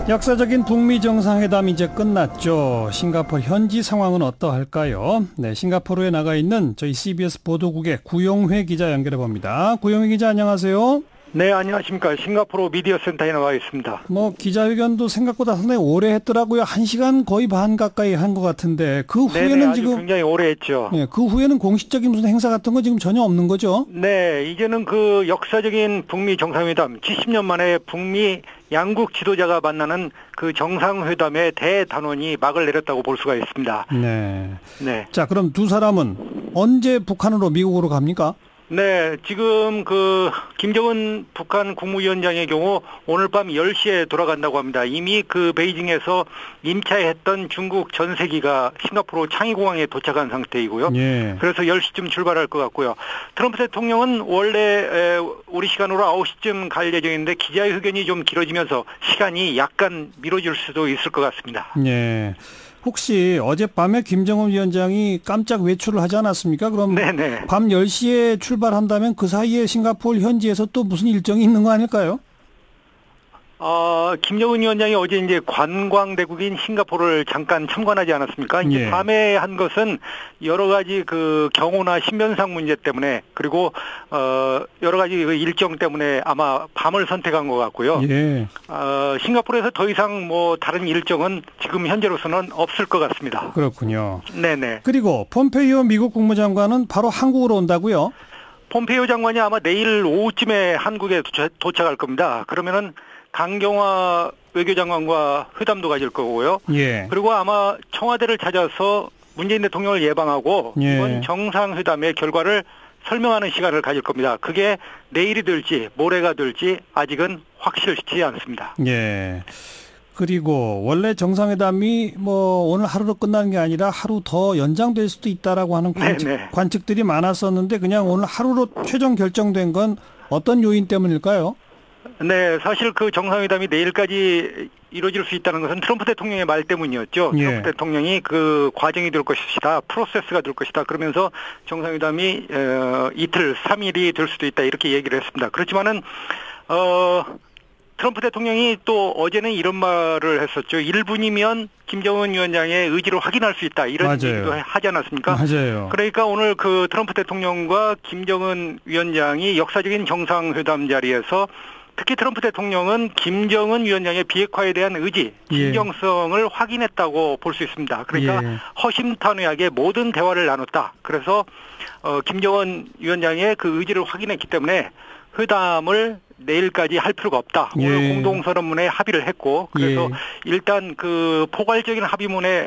역사적인 북미 정상회담이 이제 끝났죠. 싱가포르 현지 상황은 어떠할까요? 네, 싱가포르에 나가 있는 저희 CBS 보도국의 구용회 기자 연결해 봅니다. 구용회 기자 안녕하세요. 네, 안녕하십니까. 싱가포르 미디어 센터에 나와 있습니다. 기자회견도 생각보다 상당히 오래 했더라고요. 1시간 거의 반 가까이 한 것 같은데 그 후에는 네네, 아주 지금 굉장히 오래 했죠. 네, 그 후에는 공식적인 무슨 행사 같은 거 지금 전혀 없는 거죠? 네, 이제는 그 역사적인 북미 정상회담, 70년 만에 북미 양국 지도자가 만나는 그 정상회담의 대단원이 막을 내렸다고 볼 수가 있습니다. 네. 네. 자, 그럼 두 사람은 언제 북한으로 미국으로 갑니까? 네, 지금 그 김정은 북한 국무위원장의 경우 오늘 밤 10시에 돌아간다고 합니다. 이미 그 베이징에서 임차했던 중국 전세기가 싱가포르 창의공항에 도착한 상태이고요. 예. 그래서 10시쯤 출발할 것 같고요. 트럼프 대통령은 원래 우리 시간으로 9시쯤 갈 예정인데 기자회견이 좀 길어지면서 시간이 약간 미뤄질 수도 있을 것 같습니다. 예. 혹시 어젯밤에 김정은 위원장이 깜짝 외출을 하지 않았습니까? 그럼 네네. 밤 10시에 출발한다면 그 사이에 싱가포르 현지에서 또 무슨 일정이 있는 거 아닐까요? 김정은 위원장이 어제 이제 관광대국인 싱가포르를 잠깐 참관하지 않았습니까? 이제 예. 밤에 한 것은 여러 가지 그 경호나 신변상 문제 때문에 그리고 여러 가지 그 일정 때문에 아마 밤을 선택한 것 같고요. 예. 싱가포르에서 더 이상 뭐 다른 일정은 지금 현재로서는 없을 것 같습니다. 그렇군요. 네네. 그리고 폼페이오 미국 국무장관은 바로 한국으로 온다고요? 폼페이오 장관이 아마 내일 오후쯤에 한국에 도착할 겁니다. 그러면은 강경화 외교장관과 회담도 가질 거고요. 예. 그리고 아마 청와대를 찾아서 문재인 대통령을 예방하고 예. 이번 정상회담의 결과를 설명하는 시간을 가질 겁니다. 그게 내일이 될지 모레가 될지 아직은 확실치 않습니다. 예. 그리고 원래 정상회담이 오늘 하루로 끝나는 게 아니라 하루 더 연장될 수도 있다라고 하는 관측들이 많았었는데 그냥 오늘 하루로 최종 결정된 건 어떤 요인 때문일까요? 네, 사실 그 정상회담이 내일까지 이루어질 수 있다는 것은 트럼프 대통령의 말 때문이었죠. 예. 트럼프 대통령이 그 과정이 될 것이다, 프로세스가 될 것이다. 그러면서 정상회담이 이틀, 3일이 될 수도 있다 이렇게 얘기를 했습니다. 그렇지만은 트럼프 대통령이 또 어제는 이런 말을 했었죠. 1분이면 김정은 위원장의 의지를 확인할 수 있다. 이런 맞아요. 얘기도 하지 않았습니까? 맞아요. 그러니까 오늘 그 트럼프 대통령과 김정은 위원장이 역사적인 정상회담 자리에서 특히 트럼프 대통령은 김정은 위원장의 비핵화에 대한 의지, 진정성을 확인했다고 볼 수 있습니다. 그러니까 허심탄회하게 모든 대화를 나눴다. 그래서 김정은 위원장의 그 의지를 확인했기 때문에 회담을 내일까지 할 필요가 없다. 오늘 공동선언문에 합의를 했고 그래서 일단 그 포괄적인 합의문에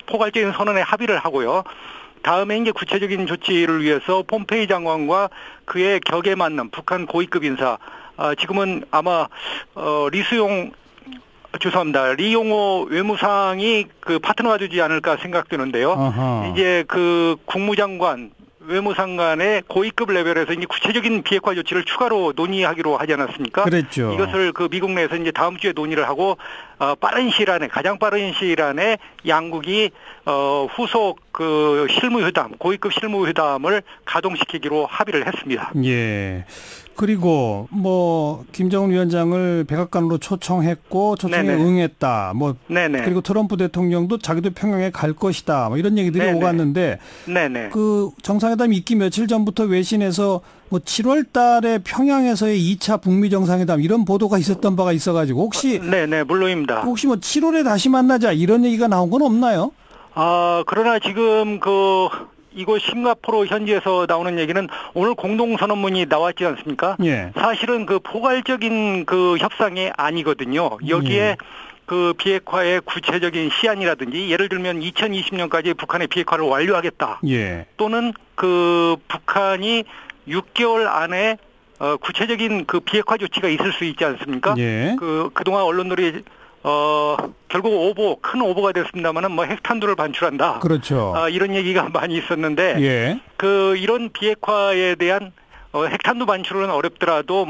포괄적인 선언에 합의를 하고요. 다음에 이제 구체적인 조치를 위해서 폼페이 장관과 그의 격에 맞는 북한 고위급 인사, 지금은 아마 리용호 외무상이 그 파트너가 되지 않을까 생각되는데요. 아하. 이제 그 국무장관, 외무상 간의 고위급 레벨에서 이제 구체적인 비핵화 조치를 추가로 논의하기로 하지 않았습니까? 그랬죠. 이것을 그 미국 내에서 이제 다음 주에 논의를 하고 빠른 시일 안에 가장 빠른 시일 안에 양국이 후속 그 실무회담, 고위급 실무회담을 가동시키기로 합의를 했습니다. 예. 그리고 김정은 위원장을 백악관으로 초청했고 초청에 응했다. 그리고 트럼프 대통령도 자기도 평양에 갈 것이다. 이런 얘기들이 오갔는데 그 정상회담이 있기 며칠 전부터 외신에서 7월 달에 평양에서의 2차 북미 정상회담 이런 보도가 있었던 바가 있어가지고 혹시 물론입니다. 혹시 7월에 다시 만나자 이런 얘기가 나온 건 없나요? 그러나 지금 이곳 싱가포르 현지에서 나오는 얘기는 오늘 공동선언문이 나왔지 않습니까? 예. 사실은 그 포괄적인 그 협상이 아니거든요. 여기에 그 비핵화의 구체적인 시한이라든지 예를 들면 2020년까지 북한의 비핵화를 완료하겠다. 또는 그 북한이 6개월 안에 구체적인 그 비핵화 조치가 있을 수 있지 않습니까? 그동안 언론들이 결국 큰 오보가 됐습니다만은 핵탄두를 반출한다. 그렇죠. 이런 얘기가 많이 있었는데, 이런 비핵화에 대한, 핵탄두 반출은 어렵더라도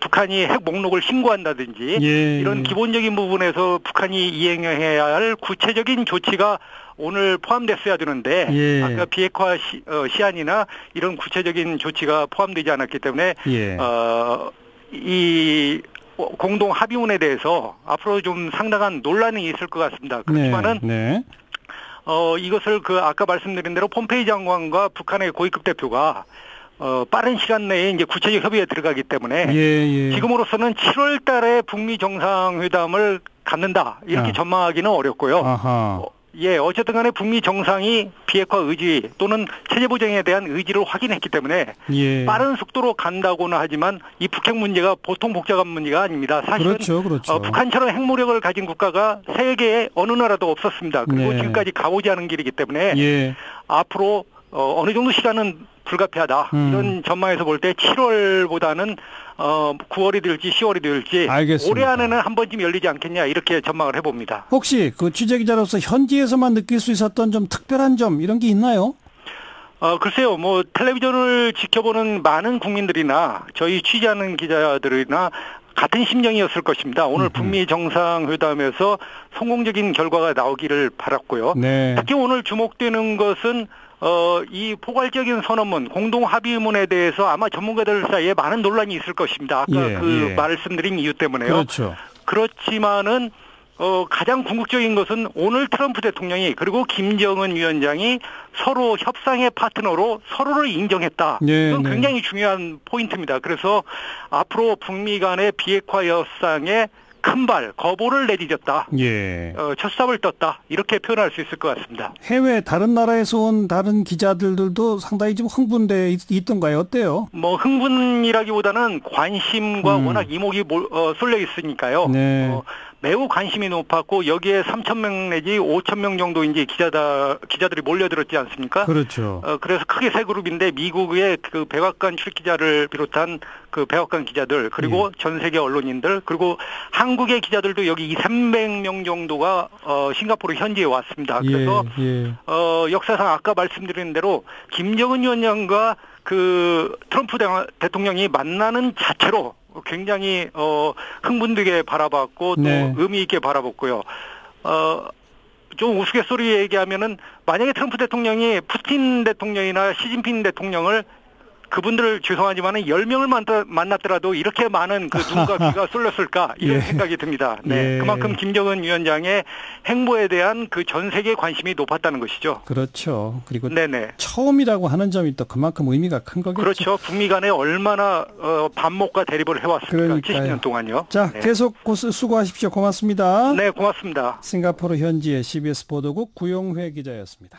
북한이 핵 목록을 신고한다든지, 이런 기본적인 부분에서 북한이 이행해야 할 구체적인 조치가 오늘 포함됐어야 되는데, 아까 비핵화 시한이나 이런 구체적인 조치가 포함되지 않았기 때문에, 공동 합의문에 대해서 앞으로 좀 상당한 논란이 있을 것 같습니다. 그렇지만은 이것을 아까 말씀드린 대로 폼페이 장관과 북한의 고위급 대표가 빠른 시간 내에 이제 구체적 협의에 들어가기 때문에 지금으로서는 7월 달에 북미 정상회담을 갖는다 이렇게 전망하기는 어렵고요. 어쨌든 간에 북미 정상이 비핵화 의지 또는 체제 보장에 대한 의지를 확인했기 때문에 빠른 속도로 간다고는 하지만 이 북핵 문제가 보통 복잡한 문제가 아닙니다. 사실은 그렇죠. 북한처럼 핵무력을 가진 국가가 세계에 어느 나라도 없었습니다. 그리고 지금까지 가보지 않은 길이기 때문에 앞으로 어느 정도 시간은 불가피하다. 이런 전망에서 볼 때 7월보다는 9월이 될지 10월이 될지 알겠습니다. 올해 안에는 한 번쯤 열리지 않겠냐 이렇게 전망을 해봅니다. 혹시 그 취재기자로서 현지에서만 느낄 수 있었던 좀 특별한 점 이런 게 있나요? 글쎄요. 뭐 텔레비전을 지켜보는 많은 국민들이나 저희 취재하는 기자들이나 같은 심정이었을 것입니다. 오늘 북미 정상회담에서 성공적인 결과가 나오기를 바랐고요. 특히 오늘 주목되는 것은 이 포괄적인 선언문, 공동 합의문에 대해서 아마 전문가들 사이에 많은 논란이 있을 것입니다. 아까 말씀드린 이유 때문에요. 그렇지만은 가장 궁극적인 것은 오늘 트럼프 대통령이 그리고 김정은 위원장이 서로 협상의 파트너로 서로를 인정했다. 이건 굉장히 중요한 포인트입니다. 그래서 앞으로 북미 간의 비핵화 협상에 큰발, 거부를 내디뎠다. 첫삽을 떴다. 이렇게 표현할 수 있을 것 같습니다. 해외 다른 나라에서 온 다른 기자들도 상당히 좀 흥분돼 있던가요? 어때요? 뭐 흥분이라기보다는 관심과 워낙 이목이 쏠려 있으니까요. 매우 관심이 높았고 여기에 3,000명 내지 5,000명 정도 이제 기자들이 몰려들었지 않습니까? 그렇죠. 그래서 크게 세 그룹인데 미국의 그 백악관 출기자를 비롯한 그 백악관 기자들 그리고 전 세계 언론인들 그리고 한국의 기자들도 여기 300명 정도가 싱가포르 현지에 왔습니다. 그래서 역사상 아까 말씀드린 대로 김정은 위원장과 그 트럼프 대통령이 만나는 자체로 굉장히 흥분되게 바라봤고 또 의미 있게 바라봤고요. 좀 우스갯소리 얘기하면은 만약에 트럼프 대통령이 푸틴 대통령이나 시진핑 대통령을 그분들을 죄송하지만은 10명을 만났더라도 이렇게 많은 그 눈과 귀가 쏠렸을까 이런 생각이 듭니다. 그만큼 김정은 위원장의 행보에 대한 그 전 세계 관심이 높았다는 것이죠. 그렇죠. 그리고 처음이라고 하는 점이 또 그만큼 의미가 큰 거겠죠. 그렇죠. 북미 간에 얼마나 반목과 대립을 해왔습니까? 70년 동안요. 자, 계속 수고하십시오. 고맙습니다. 네, 고맙습니다. 싱가포르 현지의 CBS 보도국 구용회 기자였습니다.